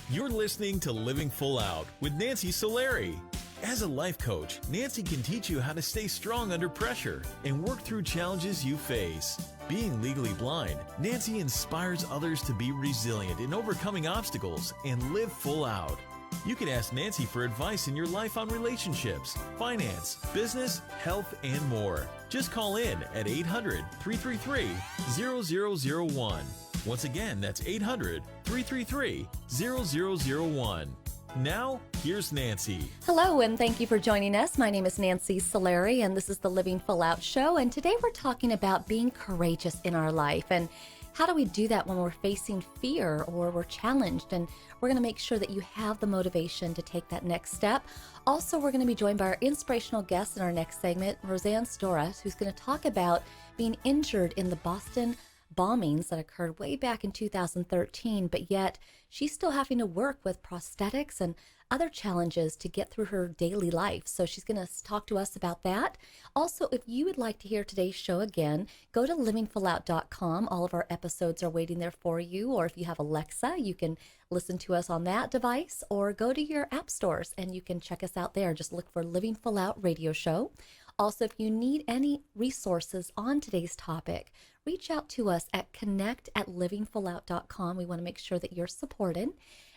You're listening to Living Full Out with Nancy Solari. As a life coach, Nancy can teach you how to stay strong under pressure and work through challenges you face. Being legally blind, Nancy inspires others to be resilient in overcoming obstacles and live full out. You can ask Nancy for advice in your life on relationships, finance, business, health, and more. Just call in at 800-333-0001. Once again, that's 800-333-0001. Now, here's Nancy. Hello, and thank you for joining us. My name is Nancy Solari, and this is the Living Full Out Show. And today we're talking about being courageous in our life and how do we do that when we're facing fear or we're challenged. And we're going to make sure that you have the motivation to take that next step. Also, we're going to be joined by our inspirational guest in our next segment, Roseanne Sidora, who's going to talk about being injured in the Boston bombings that occurred way back in 2013, but yet she's still having to work with prosthetics and other challenges to get through her daily life. So she's going to talk to us about that. Also, if you would like to hear today's show again, go to livingfullout.com. All of our episodes are waiting there for you. Or if you have Alexa, you can listen to us on that device, or go to your app stores and you can check us out there. Just look for Living Full Out Radio Show. Also, if you need any resources on today's topic, reach out to us at connect@livingfullout.com. We want to make sure that you're supported.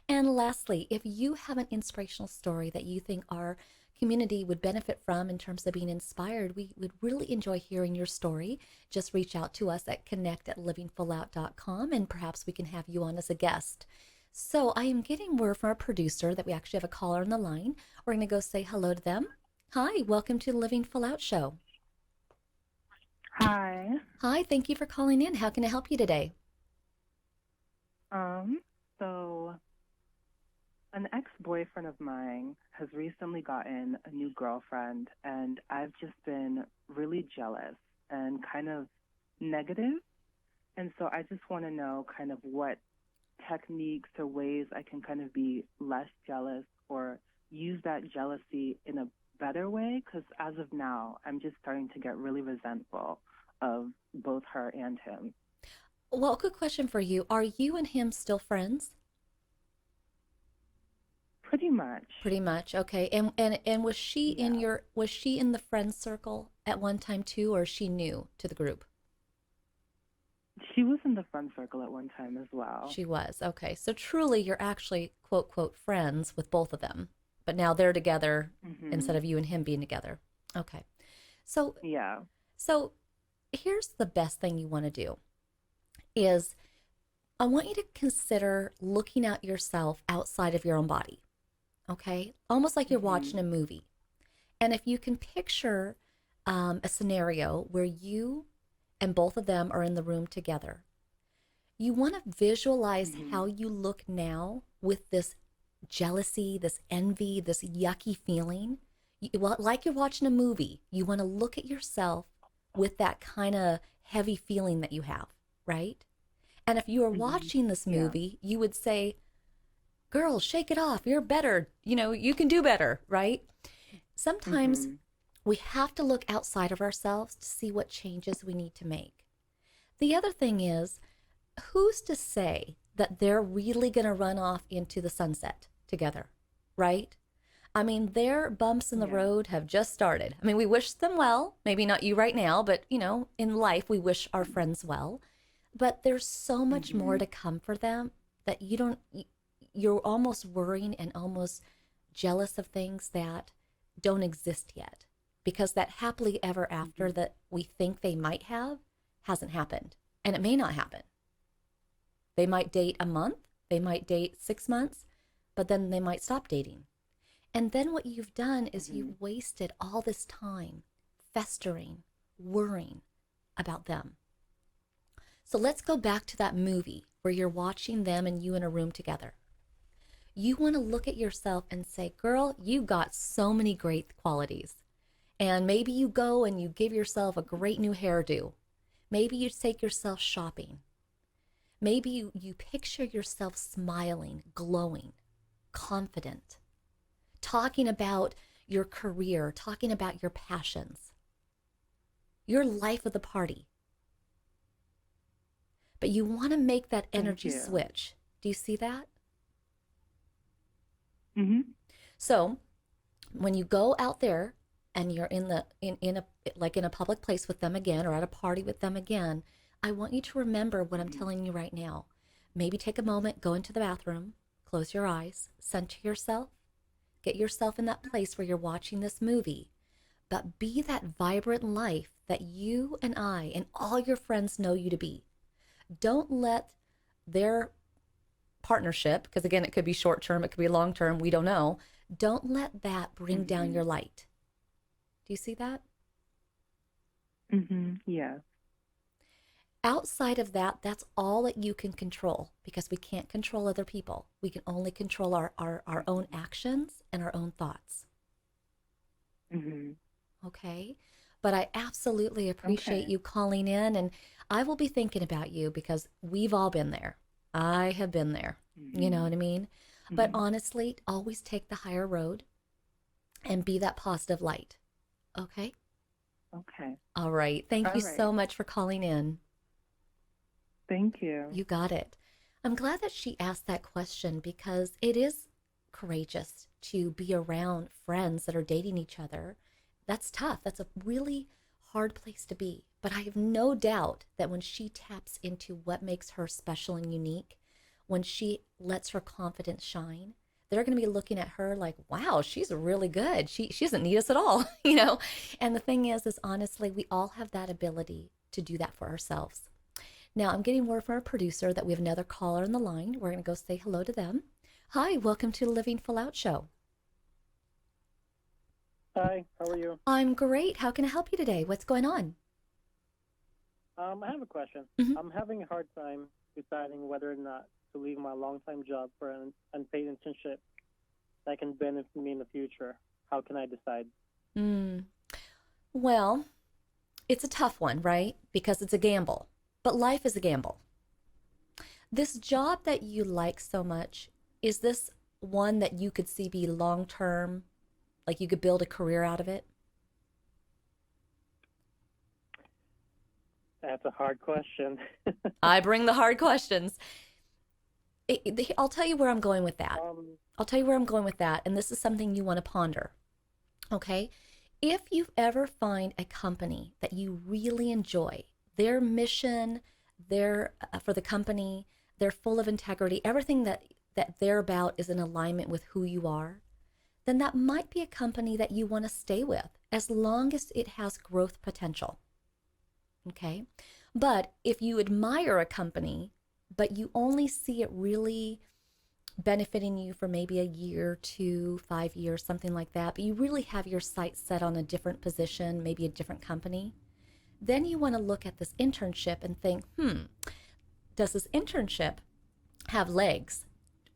And lastly, if you have an inspirational story that you think our community would benefit from in terms of being inspired, we would really enjoy hearing your story. Just reach out to us at connect@livingfullout.com, and perhaps we can have you on as a guest. So I am getting word from our producer that we actually have a caller on the line. We're going to go say hello to them. Hi, welcome to the Living Full Out Show. Hi. Hi, thank you for calling in. How can I help you today? So an ex-boyfriend of mine has recently gotten a new girlfriend, and I've just been really jealous and kind of negative. And so I just want to know kind of what techniques or ways I can kind of be less jealous or use that jealousy in a better way, because as of now, I'm just starting to get really resentful of both her and him. Well, good question for you. Are you and him still friends? Pretty much. Pretty much. Okay. And was she in the friend circle at one time too, or is she new to the group? She was in the friend circle at one time as well. She was. Okay. So truly you're actually quote friends with both of them. But now they're together instead of you and him being together. Okay. So yeah. So here's the best thing you want to do is I want you to consider looking at yourself outside of your own body. Okay? Almost like you're watching a movie. And if you can picture a scenario where you and both of them are in the room together, you want to visualize how you look now with this jealousy, this envy, this yucky feeling. Like you're watching a movie, you want to look at yourself with that kind of heavy feeling that you have, right? And if you were watching this movie, you would say, girl, shake it off. You're better. You can do better, right? Sometimes we have to look outside of ourselves to see what changes we need to make. The other thing is, who's to say that they're really going to run off into the sunset together, right? I mean, their bumps in the road have just started. I mean, we wish them well, maybe not you right now, but in life, we wish our friends well, but there's so much more to come for them that you're almost worrying and almost jealous of things that don't exist yet, because that happily ever after that we think they might have hasn't happened, and it may not happen. They might date a month, they might date 6 months, but then they might stop dating. And then what you've done is you've wasted all this time festering, worrying about them. So let's go back to that movie where you're watching them and you in a room together. You want to look at yourself and say, girl, you got so many great qualities. And maybe you go and you give yourself a great new hairdo. Maybe you take yourself shopping. Maybe you picture yourself smiling, glowing, confident, talking about your career, talking about your passions, your life of the party. But you want to make that energy switch. Do you see that? Mm-hmm. So when you go out there and you're in a public place with them again, or at a party with them again, I want you to remember what I'm telling you right now. Maybe take a moment, go into the bathroom, close your eyes, center yourself, get yourself in that place where you're watching this movie, but be that vibrant life that you and I and all your friends know you to be. Don't let their partnership, because again, it could be short term, it could be long term, we don't know. Don't let that bring down your light. Do you see that? Mm-hmm. Yeah. Outside of that, that's all that you can control, because we can't control other people. We can only control our own actions and our own thoughts. Mm-hmm. Okay? But I absolutely appreciate you calling in, and I will be thinking about you because we've all been there. I have been there. Mm-hmm. You know what I mean? But honestly, always take the higher road and be that positive light. Okay? Okay. All right. Thank you so much for calling in. Thank you. You got it. I'm glad that she asked that question, because it is courageous to be around friends that are dating each other. That's tough. That's a really hard place to be. But I have no doubt that when she taps into what makes her special and unique, when she lets her confidence shine, they're going to be looking at her like, wow, she's really good. She doesn't need us at all, you know? And the thing is honestly, we all have that ability to do that for ourselves. Now, I'm getting word from our producer that we have another caller on the line. We're going to go say hello to them. Hi, welcome to the Living Full Out Show. Hi, how are you? I'm great. How can I help you today? What's going on? I have a question. Mm-hmm. I'm having a hard time deciding whether or not to leave my long-time job for an unpaid internship that can benefit me in the future. How can I decide? Well, it's a tough one, right? Because it's a gamble. But life is a gamble. This job that you like so much, is this one that you could see be long-term, like you could build a career out of it? That's a hard question. I bring the hard questions. I'll tell you where I'm going with that. And this is something you want to ponder. Okay? If you ever find a company that you really enjoy, their mission, for the company, they're full of integrity, everything that they're about is in alignment with who you are, then that might be a company that you want to stay with, as long as it has growth potential. Okay? But if you admire a company, but you only see it really benefiting you for maybe a year, 2, 5 years, something like that, but you really have your sights set on a different position, maybe a different company, then you want to look at this internship and think, does this internship have legs?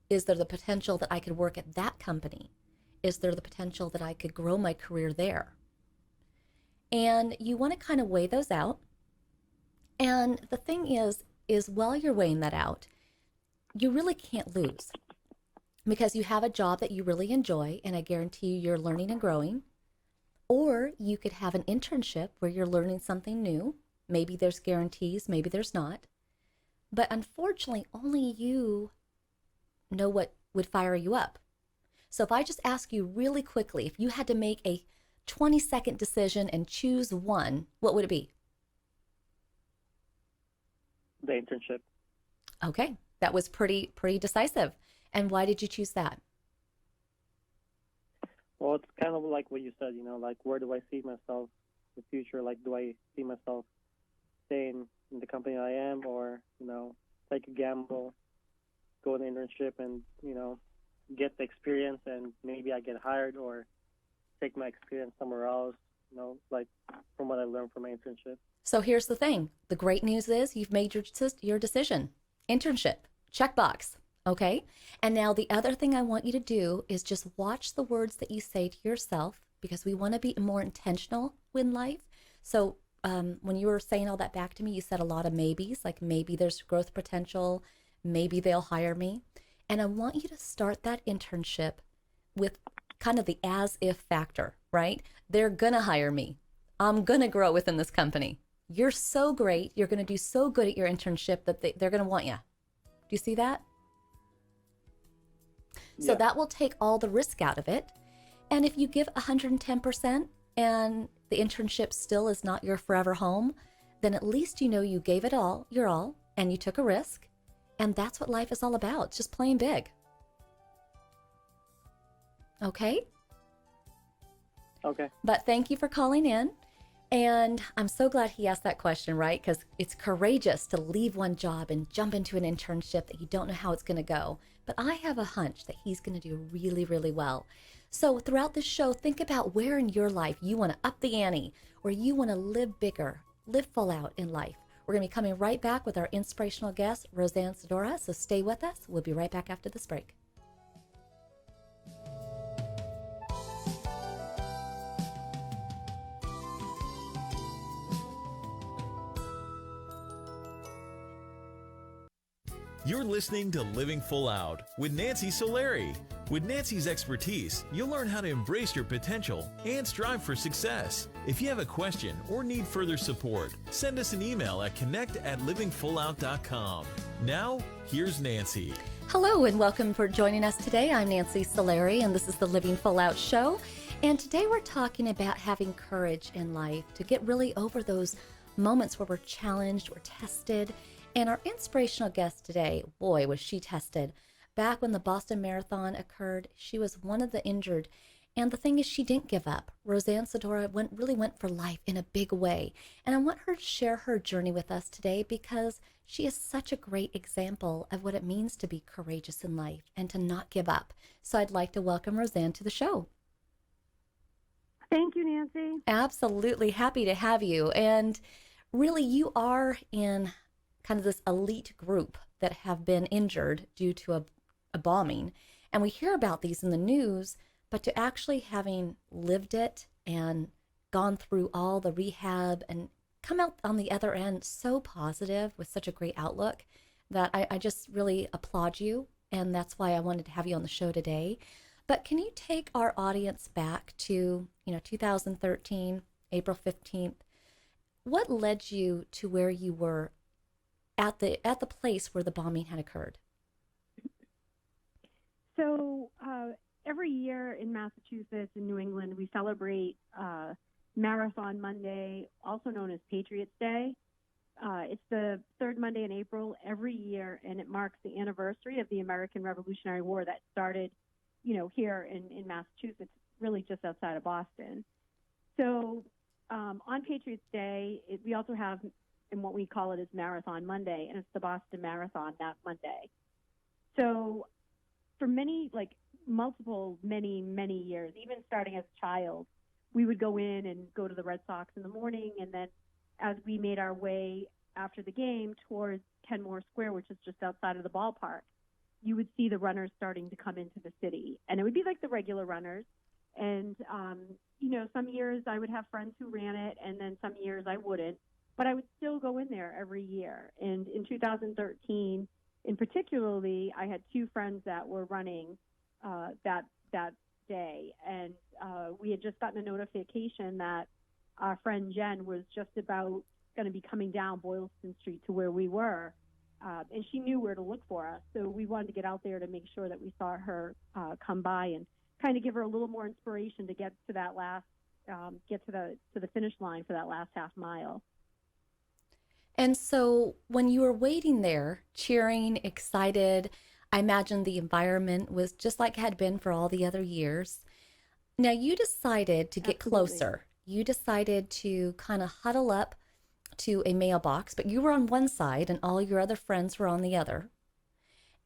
Is there the potential that I could work at that company? Is there the potential that I could grow my career there? And you want to kind of weigh those out. And the thing is while you're weighing that out, you really can't lose, because you have a job that you really enjoy, and I guarantee you're learning and growing. Or you could have an internship where you're learning something new. Maybe there's guarantees, maybe there's not. But unfortunately, only you know what would fire you up. So if I just ask you really quickly, if you had to make a 20-second decision and choose one, what would it be? The internship. Okay, that was pretty decisive. And why did you choose that? Well, it's kind of like what you said, like where do I see myself in the future? Like, do I see myself staying in the company I am, or, take a gamble, go on an internship and, get the experience, and maybe I get hired, or take my experience somewhere else, like from what I learned from my internship. So here's the thing. The great news is you've made your decision. Internship, checkbox, okay? And now the other thing I want you to do is just watch the words that you say to yourself, because we want to be more intentional in life. So when you were saying all that back to me, you said a lot of maybes, like maybe there's growth potential, maybe they'll hire me. And I want you to start that internship with kind of the as if factor, right? They're going to hire me. I'm going to grow within this company. You're so great. You're going to do so good at your internship that they're going to want you. Do you see that? So Yeah. that will take all the risk out of it. And if you give 110% and the internship still is not your forever home, then at least you know you gave it all, your all, and you took a risk. And that's what life is all about. It's just playing big. Okay? Okay. But thank you for calling in. And I'm so glad he asked that question, right? Because it's courageous to leave one job and jump into an internship that you don't know how it's going to go. But I have a hunch that he's going to do really, really well. So throughout this show, think about where in your life you want to up the ante, or you want to live bigger, live full out in life. We're going to be coming right back with our inspirational guest, Roseanne Sidora. So stay with us. We'll be right back after this break. You're listening to Living Full Out with Nancy Solari. With Nancy's expertise, you'll learn how to embrace your potential and strive for success. If you have a question or need further support, send us an email at connect@livingfullout.com. Now, here's Nancy. Hello and welcome for joining us today. I'm Nancy Solari and this is the Living Full Out Show. And today we're talking about having courage in life to get really over those moments where we're challenged, we're tested. And our inspirational guest today, boy, was she tested. Back when the Boston Marathon occurred, she was one of the injured. And the thing is, she didn't give up. Roseanne Sidora really went for life in a big way. And I want her to share her journey with us today because she is such a great example of what it means to be courageous in life and to not give up. So I'd like to welcome Roseanne to the show. Thank you, Nancy. Absolutely happy to have you. And really, you are in kind of this elite group that have been injured due to a bombing. And we hear about these in the news, but to actually having lived it and gone through all the rehab and come out on the other end so positive with such a great outlook that I just really applaud you. And that's why I wanted to have you on the show today. But can you take our audience back to, 2013, April 15th? What led you to where you were at the place where the bombing had occurred? So every year in Massachusetts and New England, we celebrate Marathon Monday, also known as Patriots Day. It's the third Monday in April every year, and it marks the anniversary of the American Revolutionary War that started, here in Massachusetts, really just outside of Boston. So on Patriots Day, we also have, and what we call it is Marathon Monday, and it's the Boston Marathon that Monday. So for many years, even starting as a child, we would go in and go to the Red Sox in the morning, and then as we made our way after the game towards Kenmore Square, which is just outside of the ballpark, you would see the runners starting to come into the city. And it would be like the regular runners. And, some years I would have friends who ran it, and then some years I wouldn't. But I would still go in there every year. And in 2013, in particularly, I had two friends that were running that day. And we had just gotten a notification that our friend Jen was just about going to be coming down Boylston Street to where we were. And she knew where to look for us. So we wanted to get out there to make sure that we saw her come by and kind of give her a little more inspiration to get to that last, get to the finish line for that last half mile. And so when you were waiting there, cheering, excited, I imagine the environment was just like it had been for all the other years. Now you decided to get Absolutely. closer. You decided to kind of huddle up to a mailbox, but you were on one side and all your other friends were on the other.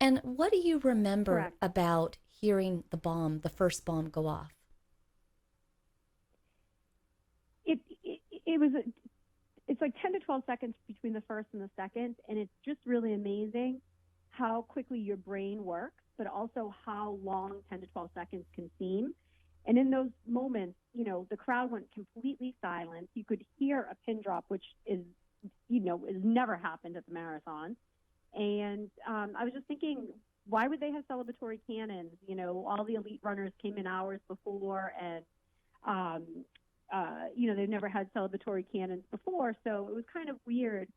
And what do you remember Correct. about hearing the first bomb go off? It's like 10 to 12 seconds between the first and the second, and it's just really amazing how quickly your brain works, but also how long 10 to 12 seconds can seem. And in those moments, the crowd went completely silent. You could hear a pin drop, which is never happened at the marathon. And I was just thinking, why would they have celebratory cannons? All the elite runners came in hours before, and they've never had celebratory cannons before. So it was kind of weird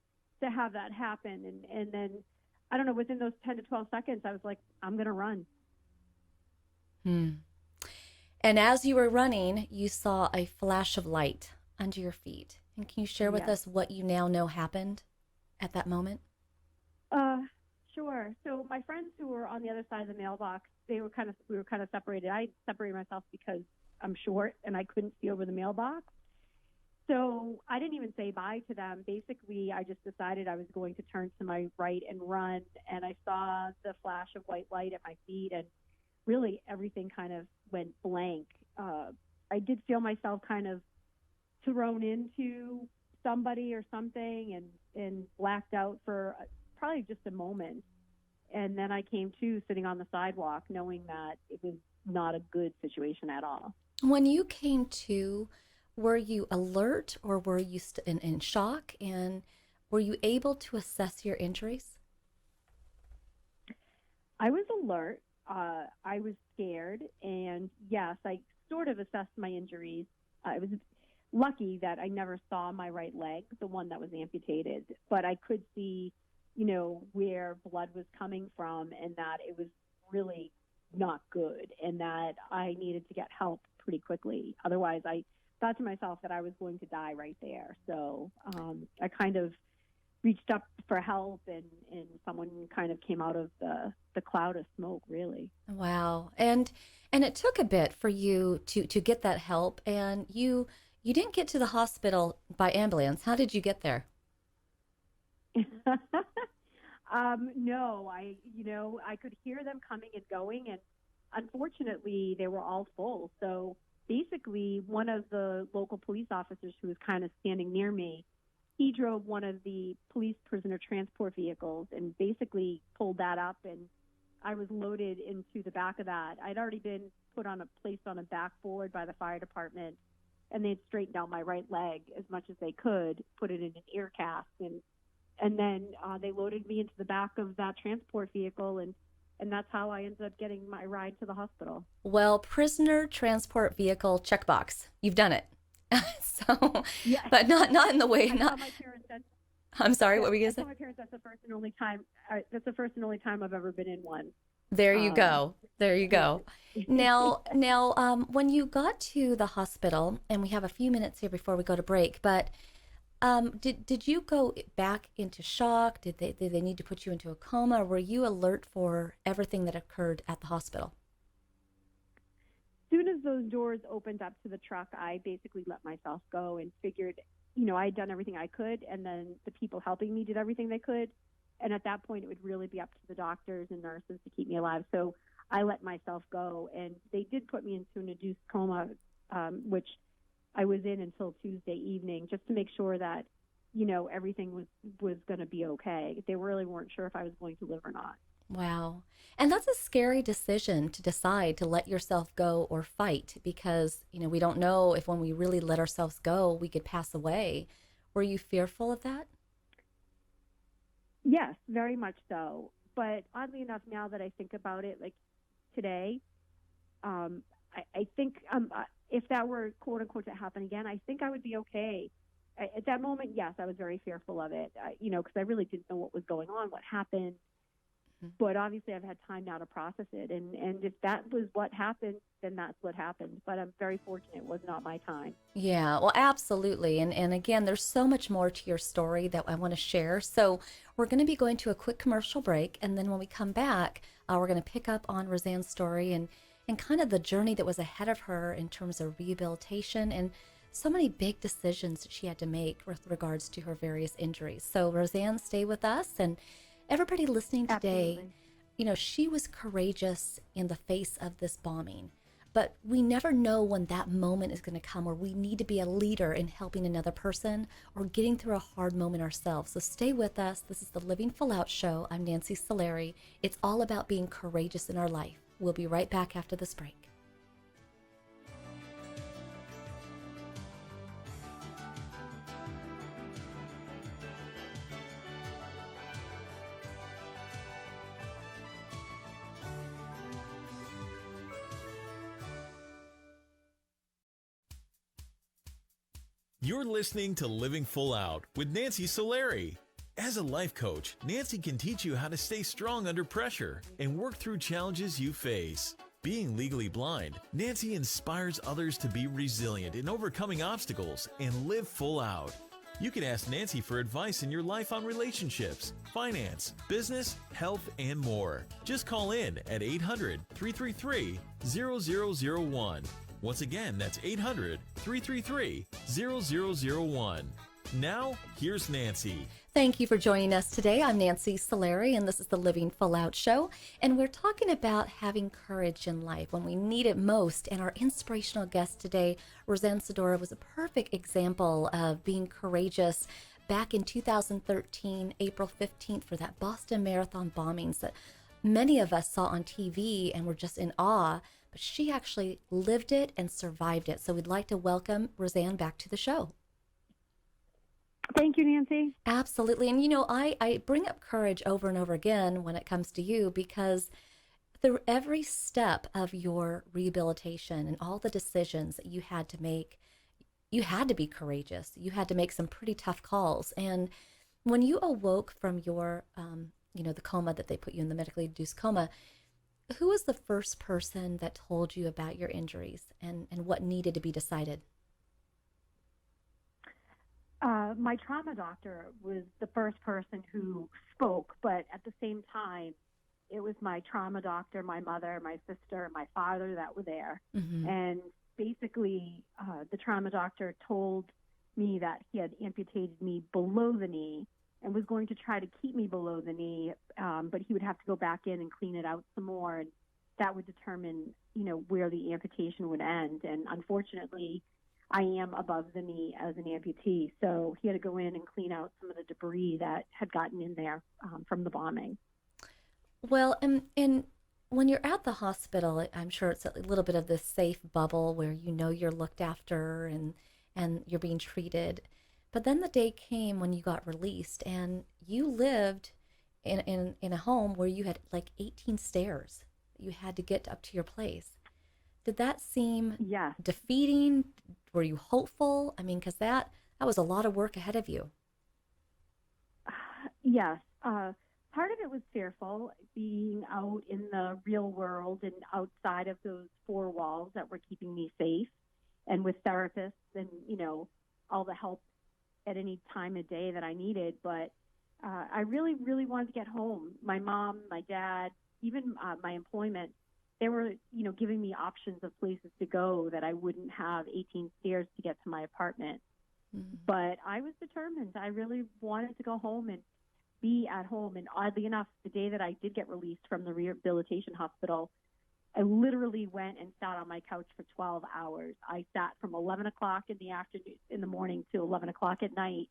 to have that happen. And then, I don't know, within those 10 to 12 seconds, I was like, I'm going to run. And as you were running, you saw a flash of light under your feet. And can you share with us what you now know happened at that moment? Sure. So my friends who were on the other side of the mailbox, we were kind of separated. I separated myself because I'm short and I couldn't see over the mailbox. So I didn't even say bye to them. Basically, I just decided I was going to turn to my right and run. And I saw the flash of white light at my feet, and really everything kind of went blank. I did feel myself kind of thrown into somebody or something and blacked out for probably just a moment. And then I came to sitting on the sidewalk knowing that it was not a good situation at all. When you came to, were you alert or were you in shock? And were you able to assess your injuries? I was alert. I was scared. And yes, I sort of assessed my injuries. I was lucky that I never saw my right leg, the one that was amputated, but I could see, where blood was coming from and that it was really not good and that I needed to get help pretty quickly. Otherwise, I thought to myself that I was going to die right there. So I kind of reached up for help and someone kind of came out of the cloud of smoke, really. Wow. And it took a bit for you to get that help, and you didn't get to the hospital by ambulance. How did you get there? No, I could hear them coming and going, and unfortunately they were all full. So basically one of the local police officers who was kind of standing near me, he drove one of the police prisoner transport vehicles and basically pulled that up, and I was loaded into the back of that. I'd already been placed on a backboard by the fire department, and they'd straightened out my right leg as much as they could, put it in an ear cast, and then they loaded me into the back of that transport vehicle, and that's how I ended up getting my ride to the hospital. Well, prisoner transport vehicle checkbox. You've done it. So, yeah. But not in the way. Not. My parents said, I'm sorry. What were you going to say? My parents. That's the first and only time. That's the first and only time I've ever been in one. There you go. There you go. Now, when you got to the hospital, and we have a few minutes here before we go to break, but did you go back into shock? Did they need to put you into a coma? Or were you alert for everything that occurred at the hospital? As soon as those doors opened up to the truck, I basically let myself go and figured, I had done everything I could, and then the people helping me did everything they could. And at that point, it would really be up to the doctors and nurses to keep me alive. So I let myself go, and they did put me into an induced coma, which I was in until Tuesday evening, just to make sure that, everything was going to be okay. They really weren't sure if I was going to live or not. Wow. And that's a scary decision to decide to let yourself go or fight, because, we don't know if when we really let ourselves go, we could pass away. Were you fearful of that? Yes, very much so. But oddly enough, now that I think about it, like today, I think if that were quote unquote to happen again, I think I would be okay. At that moment, yes, I was very fearful of it, because I really didn't know what was going on, what happened. But obviously I've had time now to process it. And if that was what happened, then that's what happened. But I'm very fortunate it was not my time. Yeah, well, absolutely. And again, there's so much more to your story that I want to share. So we're going to be going to a quick commercial break. And then when we come back, we're going to pick up on Roseanne's story and kind of the journey that was ahead of her in terms of rehabilitation and so many big decisions that she had to make with regards to her various injuries. So Roseanne, stay with us. And everybody listening today, Absolutely. She was courageous in the face of this bombing, but we never know when that moment is going to come where we need to be a leader in helping another person or getting through a hard moment ourselves. So stay with us. This is the Living Full Out Show. I'm Nancy Solari. It's all about being courageous in our life. We'll be right back after this break. You're listening to Living Full Out with Nancy Solari. As a life coach, Nancy can teach you how to stay strong under pressure and work through challenges you face. Being legally blind, Nancy inspires others to be resilient in overcoming obstacles and live full out. You can ask Nancy for advice in your life on relationships, finance, business, health, and more. Just call in at 800-333-0001. Once again, that's 800-333-0001. Now, here's Nancy. Thank you for joining us today. I'm Nancy Solari, and this is the Living Full Out Show. And we're talking about having courage in life when we need it most. And our inspirational guest today, Roseanne Sidora, was a perfect example of being courageous back in 2013, April 15th, for that Boston Marathon bombings that many of us saw on TV and were just in awe. But she actually lived it and survived it. So we'd like to welcome Roseanne back to the show. Thank you, Nancy. Absolutely. And, you know, I bring up courage over and over again when it comes to you because through every step of your rehabilitation and all the decisions that you had to make, you had to be courageous. You had to make some pretty tough calls. And when you awoke from your, the coma that they put you in, the medically induced coma, who was the first person that told you about your injuries and what needed to be decided? My trauma doctor was the first person who spoke, but at the same time, it was my trauma doctor, my mother, my sister, my father that were there. Mm-hmm. And basically, the trauma doctor told me that he had amputated me below the knee and was going to try to keep me below the knee, but he would have to go back in and clean it out some more, and that would determine, where the amputation would end. And unfortunately, I am above the knee as an amputee, so he had to go in and clean out some of the debris that had gotten in there from the bombing. Well, and when you're at the hospital, I'm sure it's a little bit of this safe bubble where you're looked after and you're being treated. But then the day came when you got released, and you lived in a home where you had like 18 stairs. You had to get up to your place. Did that seem defeating? Were you hopeful? I mean, because that was a lot of work ahead of you. Yes. Part of it was fearful, being out in the real world and outside of those four walls that were keeping me safe, and with therapists and, all the help at any time of day that I needed. But I really, really wanted to get home. My mom, my dad, even my employment, they were, giving me options of places to go that I wouldn't have 18 stairs to get to my apartment. Mm-hmm. But I was determined. I really wanted to go home and be at home. And oddly enough, the day that I did get released from the rehabilitation hospital, I literally went and sat on my couch for 12 hours. I sat from 11 o'clock in the morning to 11 o'clock at night,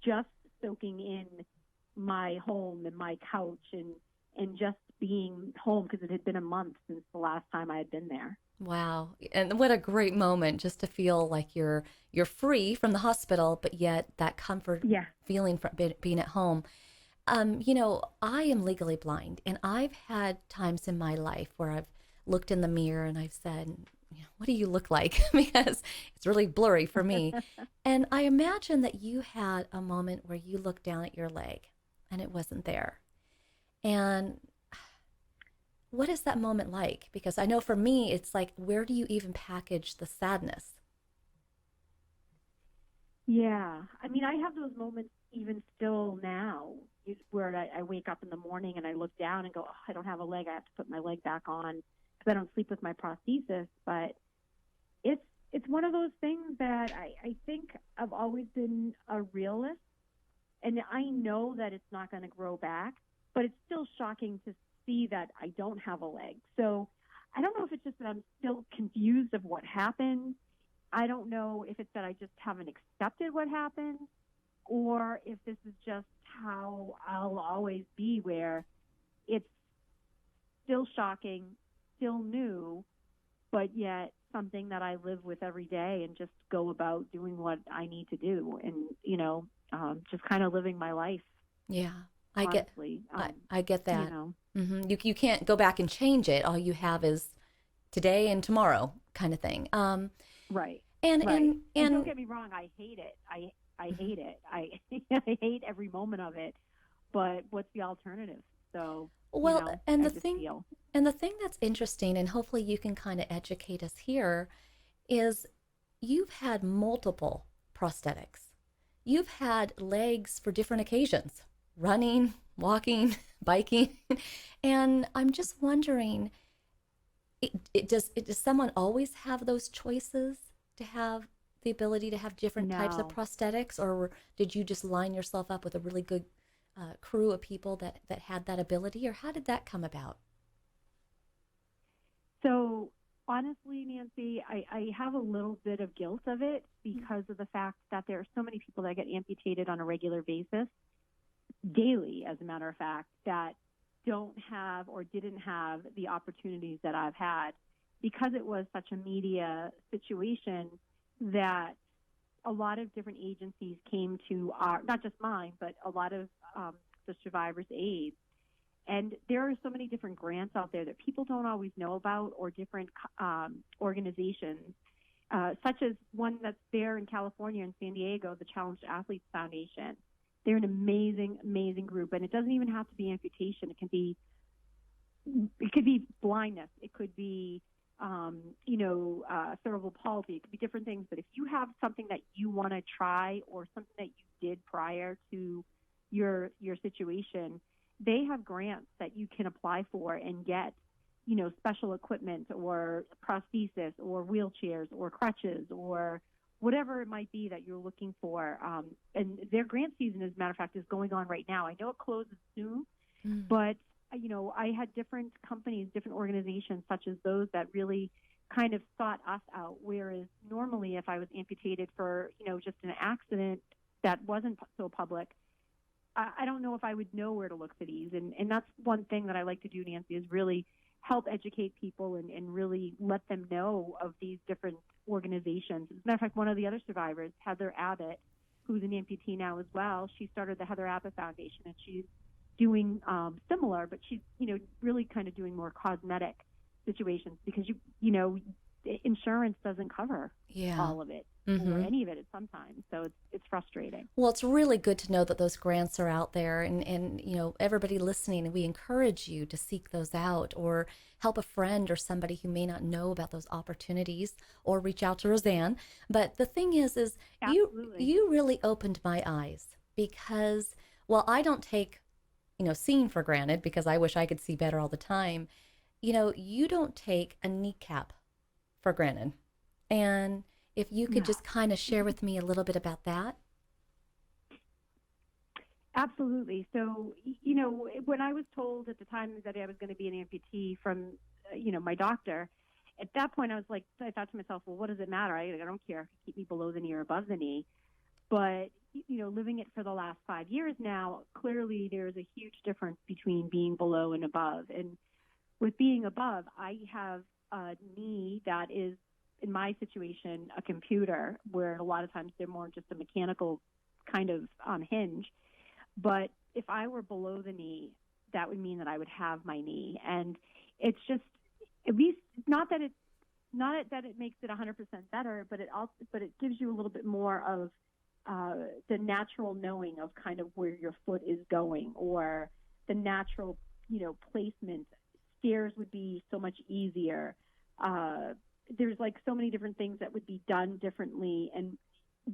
just soaking in my home and my couch and just being home, because it had been a month since the last time I had been there. Wow. And what a great moment just to feel like you're free from the hospital, but yet that comfort feeling from being at home. I am legally blind, and I've had times in my life where I've looked in the mirror and I've said, what do you look like? Because it's really blurry for me. And I imagine that you had a moment where you looked down at your leg and it wasn't there. And what is that moment like? Because I know for me, it's like, where do you even package the sadness? Yeah. I mean, I have those moments even still now where I wake up in the morning and I look down and go, oh, I don't have a leg. I have to put my leg back on because I don't sleep with my prosthesis. But it's one of those things that I think I've always been a realist. And I know that it's not going to grow back, but it's still shocking to see that I don't have a leg. So I don't know if it's just that I'm still confused of what happened. I don't know if it's that I just haven't accepted what happened, or if this is just how I'll always be, where it's still shocking, still new, but yet something that I live with every day and just go about doing what I need to do, and, just kind of living my life. Yeah. Honestly, I get that. Mm-hmm. You can't go back and change it. All you have is today and tomorrow kind of thing. Right. And don't get me wrong, I hate it. I hate it. I hate every moment of it. But what's the alternative? So and the thing And the thing that's interesting, and hopefully you can kind of educate us here, is you've had multiple prosthetics. You've had legs for different occasions, running, walking, biking. And I'm just wondering, does someone always have those choices to have the ability to have different types of No. prosthetics, or did you just line yourself up with a really good crew of people that had that ability, or how did that come about? So honestly, Nancy, I have a little bit of guilt of it because of the fact that there are so many people that get amputated on a regular basis, daily, as a matter of fact, that don't have or didn't have the opportunities that I've had because it was such a media situation that a lot of different agencies came to our, not just mine, but a lot of the survivors' aid. And there are so many different grants out there that people don't always know about, or different organizations, such as one that's there in California and San Diego, the Challenged Athletes Foundation. They're an amazing, amazing group, and it doesn't even have to be amputation. It could be blindness. It could be, cerebral palsy. It could be different things. But if you have something that you want to try, or something that you did prior to your situation, they have grants that you can apply for and get, special equipment or prosthesis or wheelchairs or crutches or whatever it might be that you're looking for. And their grant season, as a matter of fact, is going on right now. I know it closes soon, but, I had different companies, different organizations such as those that really kind of sought us out. Whereas normally if I was amputated for, just an accident that wasn't so public, I don't know if I would know where to look for these. And that's one thing that I like to do, Nancy, is really help educate people and really let them know of these different organizations. As a matter of fact, one of the other survivors, Heather Abbott, who's an amputee now as well, she started the Heather Abbott Foundation, and she's doing similar, but she's, really kind of doing more cosmetic situations because, insurance doesn't cover all of it or any of it at sometimes. So it's frustrating. Well, it's really good to know that those grants are out there, and everybody listening, we encourage you to seek those out, or help a friend or somebody who may not know about those opportunities, or reach out to Roseanne. But the thing is Absolutely. you really opened my eyes, because while I don't take seeing for granted, because I wish I could see better all the time, you don't take a kneecap for granted. And if you could just kind of share with me a little bit about that. Absolutely. So, when I was told at the time that I was going to be an amputee from, my doctor, at that point I thought to myself, well, what does it matter? I don't care. Keep me below the knee or above the knee. But, living it for the last 5 years now, clearly there's a huge difference between being below and above. And with being above, I have a knee that is, in my situation, a computer, where a lot of times they're more just a mechanical kind of hinge. But if I were below the knee, that would mean that I would have my knee. And it's just, at least, not that it makes it 100% better, but it gives you a little bit more of the natural knowing of kind of where your foot is going, or the natural, placement. Stairs would be so much easier. There's so many different things that would be done differently and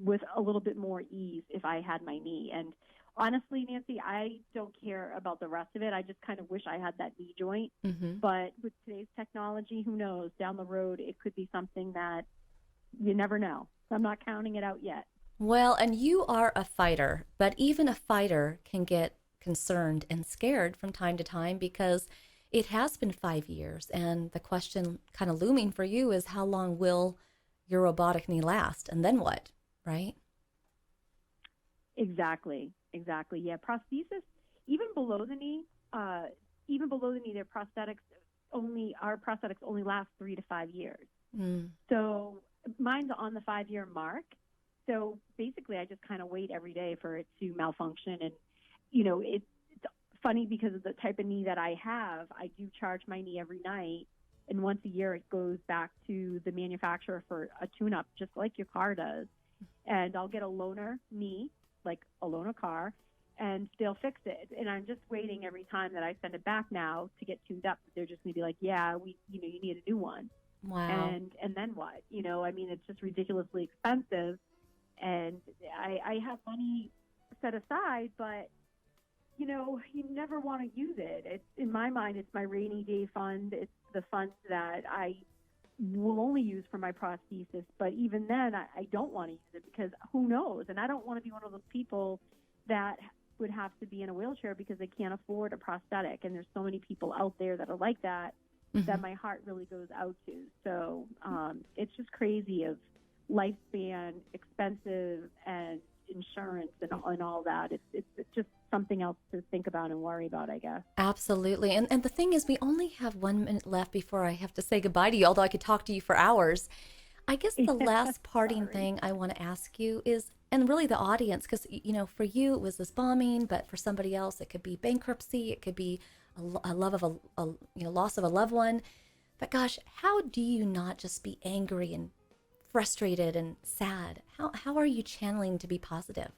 with a little bit more ease if I had my knee. And honestly, Nancy, I don't care about the rest of it. I just kind of wish I had that knee joint. But with today's technology, who knows? Down the road, it could be something that you never know. So I'm not counting it out yet. Well, and you are a fighter, but even a fighter can get concerned and scared from time to time, because it has been 5 years. And the question kind of looming for you is, how long will your robotic knee last? And then what, right? Exactly. Yeah. Prosthesis, even below the knee, their our prosthetics only last 3 to 5 years. So mine's on the 5-year mark. So basically I just kind of wait every day for it to malfunction. And, it's funny because of the type of knee that I have. I do charge my knee every night, and once a year it goes back to the manufacturer for a tune-up, just like your car does. And I'll get a loaner knee, like a loaner car, and they'll fix it. And I'm just waiting every time that I send it back now to get tuned up. They're just going to be like, yeah, you need a new one. Wow. And then what? I mean, it's just ridiculously expensive. And I have money set aside, but you never want to use it. It's, in my mind, it's my rainy day fund. It's the fund that I will only use for my prosthesis. But even then, I don't want to use it because who knows? And I don't want to be one of those people that would have to be in a wheelchair because they can't afford a prosthetic. And there's so many people out there that are like that, that my heart really goes out to. So it's just crazy of lifespan, expensive, and insurance and all that. It's just something else to think about and worry about, I guess. Absolutely. And the thing is, we only have 1 minute left before I have to say goodbye to you, although I could talk to you for hours. I guess the last parting thing I want to ask you is, and really the audience, because, for you, it was this bombing, but for somebody else, it could be bankruptcy. It could be a love of a loss of a loved one. But gosh, how do you not just be angry and frustrated and sad? How are you channeling to be positive?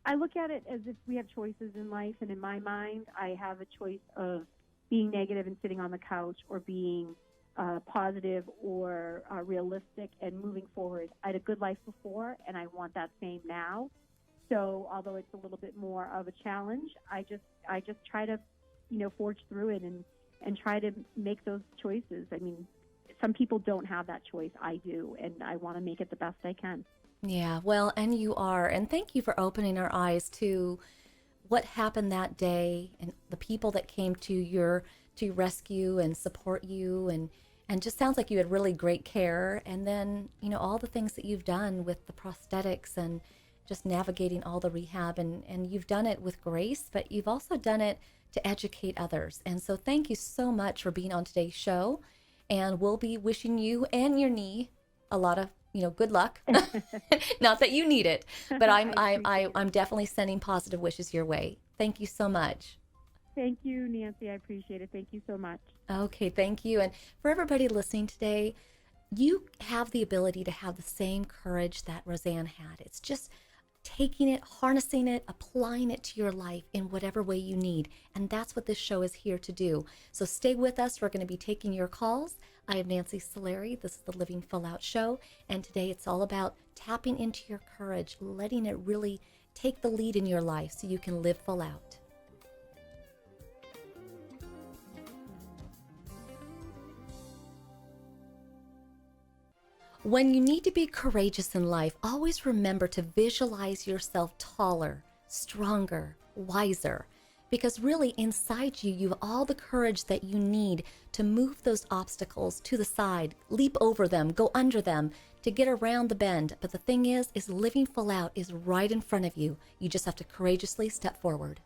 I look at it as if we have choices in life, and in my mind, I have a choice of being negative and sitting on the couch, or being positive or realistic and moving forward. I had a good life before, and I want that same now. So although it's a little bit more of a challenge, I just try to, forge through it and try to make those choices. I mean, some people don't have that choice. I do, and I want to make it the best I can. Yeah, well, and you are. And thank you for opening our eyes to what happened that day and the people that came to your rescue and support you, and just sounds like you had really great care. And then, all the things that you've done with the prosthetics and just navigating all the rehab, and you've done it with grace, but you've also done it to educate others. And so thank you so much for being on today's show. And we'll be wishing you and your knee a lot of good luck. Not that you need it, but I'm definitely sending positive wishes your way. Thank you so much. Thank you, Nancy. I appreciate it. Thank you so much. Okay, thank you. And for everybody listening today, you have the ability to have the same courage that Roseanne had. It's just taking it, harnessing it, applying it to your life in whatever way you need. And that's what this show is here to do. So stay with us. We're going to be taking your calls. I am Nancy Solari. This is the Living Full Out Show. And today it's all about tapping into your courage, letting it really take the lead in your life so you can live full out. When you need to be courageous in life, always remember to visualize yourself taller, stronger, wiser, because really inside you, you have all the courage that you need to move those obstacles to the side, leap over them, go under them, to get around the bend. But the thing is living full out is right in front of you. You just have to courageously step forward.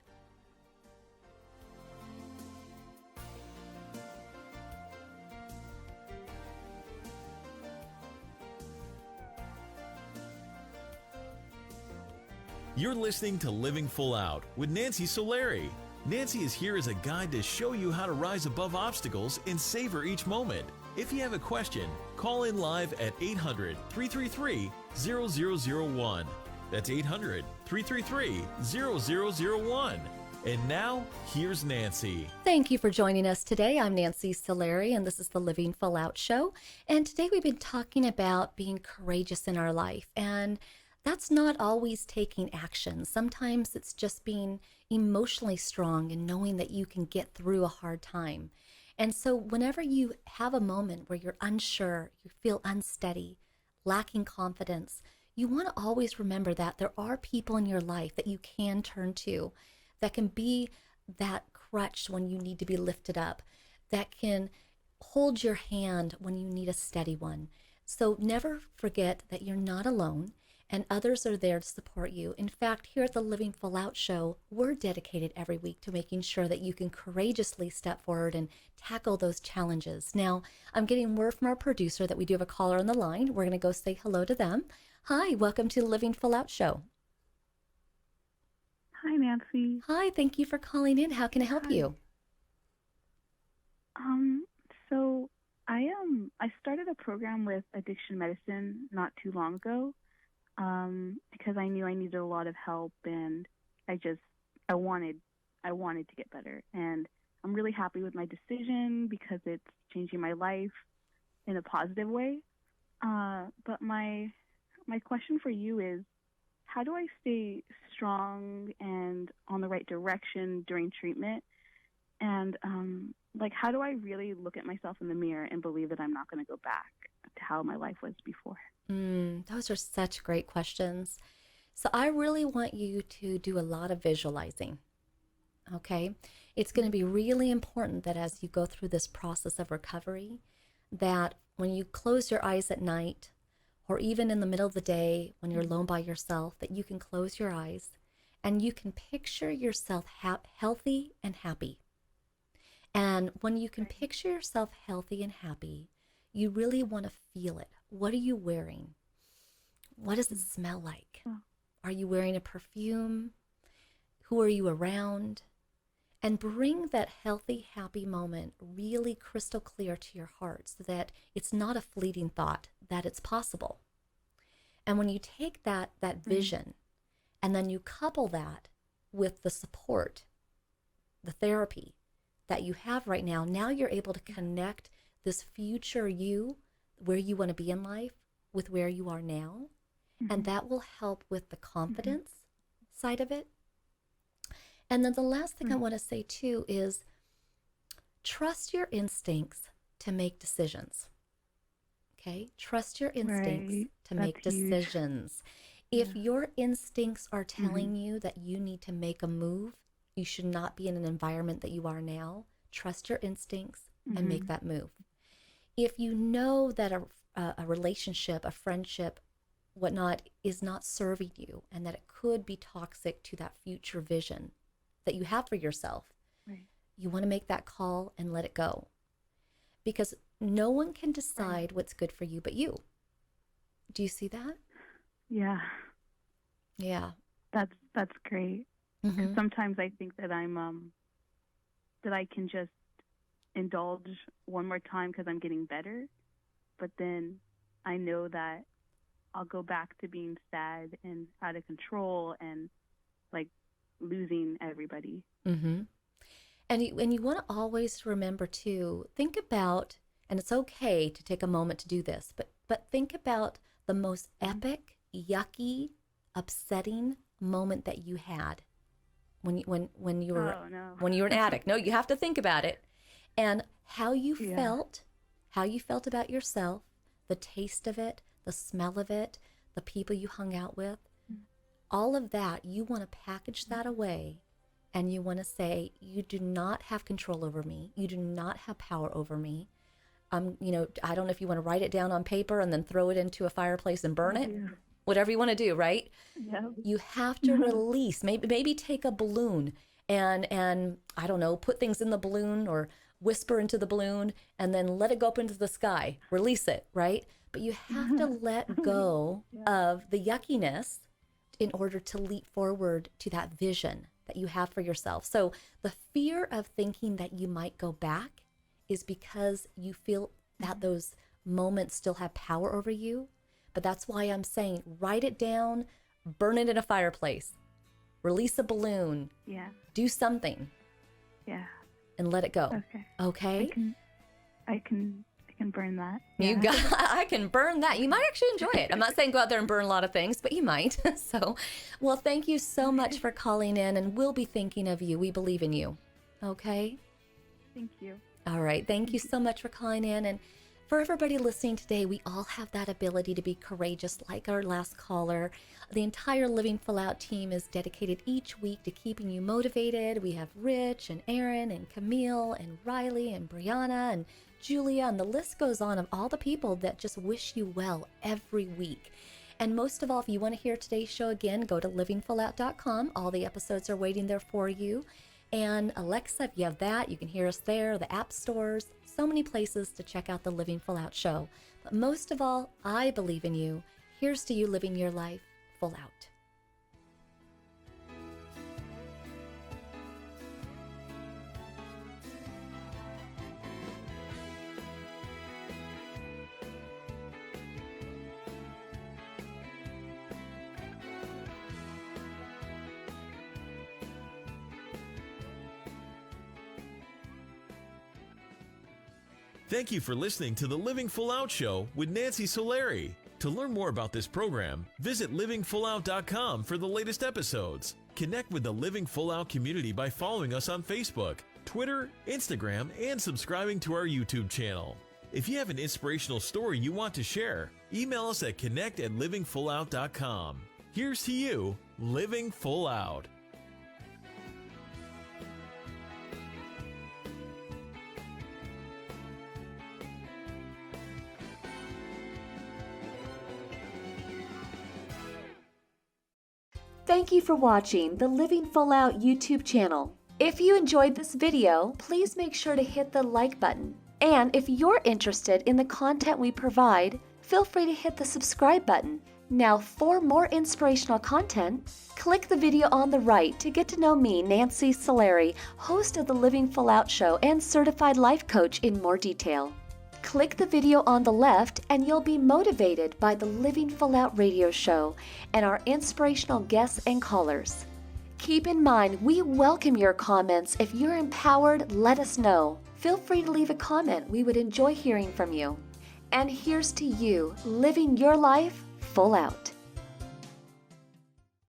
You're listening to Living Full Out with Nancy Solari. Nancy is here as a guide to show you how to rise above obstacles and savor each moment. If you have a question, call in live at 800-333-0001. That's 800-333-0001. And now, here's Nancy. Thank you for joining us today. I'm Nancy Solari, and this is the Living Full Out Show. And today we've been talking about being courageous in our life. And that's not always taking action. Sometimes it's just being emotionally strong and knowing that you can get through a hard time. And so whenever you have a moment where you're unsure, you feel unsteady, lacking confidence, you want to always remember that there are people in your life that you can turn to, that can be that crutch when you need to be lifted up, that can hold your hand when you need a steady one. So never forget that you're not alone, and others are there to support you. In fact, here at the Living Full Out Show, we're dedicated every week to making sure that you can courageously step forward and tackle those challenges. Now, I'm getting word from our producer that we do have a caller on the line. We're going to go say hello to them. Hi, welcome to the Living Full Out Show. Hi, Nancy. Hi, thank you for calling in. How can I help you? So I started a program with addiction medicine not too long ago. because I knew I needed a lot of help, and I wanted to get better. And I'm really happy with my decision because it's changing my life in a positive way. But my question for you is, how do I stay strong and on the right direction during treatment? And how do I really look at myself in the mirror and believe that I'm not going to go back to how my life was before? Those are such great questions. So I really want you to do a lot of visualizing. Okay? It's going to be really important that as you go through this process of recovery, that when you close your eyes at night, or even in the middle of the day when you're alone by yourself, that you can close your eyes and you can picture yourself healthy and happy. And when you can picture yourself healthy and happy, you really want to feel it. What are you wearing? What does it smell like? Are you wearing a perfume? Who are you around? And bring that healthy, happy moment really crystal clear to your heart so that it's not a fleeting thought, that it's possible. And when you take that vision and then you couple that with the support, the therapy that you have right now, now you're able to connect this future you, where you want to be in life, with where you are now. And that will help with the confidence side of it. And then the last thing I want to say too is trust your instincts to make decisions. Okay? Trust your instincts to make decisions. If your instincts are telling you that you need to make a move, you should not be in an environment that you are now, trust your instincts and make that move. If you know that a relationship, a friendship, whatnot, is not serving you and that it could be toxic to that future vision that you have for yourself, you want to make that call and let it go. Because no one can decide what's good for you but you. Do you see that? Yeah. Yeah. That's great. Sometimes I think that that I can just indulge one more time because I'm getting better, but then I know that I'll go back to being sad and out of control and losing everybody. And you want to always remember too, think about, and it's okay to take a moment to do this, but think about the most epic, yucky, upsetting moment that you had when you were when you were an addict. No, you have to think about it and how you felt about yourself, the taste of it, the smell of it, the people you hung out with, all of that. You want to package that away, and you want to say, you do not have control over me. You do not have power over me. I don't know if you want to write it down on paper and then throw it into a fireplace and burn it. Whatever you want to do, right? Yeah. You have to release. Maybe take a balloon and I don't know, put things in the balloon or whisper into the balloon and then let it go up into the sky. Release it, right? But you have to let go of the yuckiness in order to leap forward to that vision that you have for yourself. So the fear of thinking that you might go back is because you feel that those moments still have power over you. But that's why I'm saying write it down, burn it in a fireplace, release a balloon, do something, and let it go. Okay? I can burn that. I can burn that. You might actually enjoy it. I'm not saying go out there and burn a lot of things, but you might. So, well, thank you so much for calling in, and we'll be thinking of you. We believe in you. Okay? Thank you. All right. Thank you so much for calling in. And for everybody listening today, we all have that ability to be courageous, like our last caller. The entire Living Full Out team is dedicated each week to keeping you motivated. We have Rich and Aaron and Camille and Riley and Brianna and Julia, and the list goes on of all the people that just wish you well every week. And most of all, if you want to hear today's show again, go to livingfullout.com. All the episodes are waiting there for you. And Alexa, if you have that, you can hear us there, the app stores, so many places to check out the Living Full Out show. But most of all, I believe in you. Here's to you living your life full out. Thank you for listening to the Living Full Out Show with Nancy Solari. To learn more about this program, visit livingfullout.com for the latest episodes. Connect with the Living Full Out community by following us on Facebook, Twitter, Instagram, and subscribing to our YouTube channel. If you have an inspirational story you want to share, email us at connect@livingfullout.com. Here's to you, living full out. Thank you for watching the Living Full Out YouTube channel. If you enjoyed this video, please make sure to hit the like button. And if you're interested in the content we provide, feel free to hit the subscribe button. Now, for more inspirational content, click the video on the right to get to know me, Nancy Solari, host of the Living Full Out Show and certified life coach, in more detail. Click the video on the left and you'll be motivated by the Living Full Out radio show and our inspirational guests and callers. Keep in mind, we welcome your comments. If you're empowered, let us know. Feel free to leave a comment. We would enjoy hearing from you. And here's to you, living your life full out.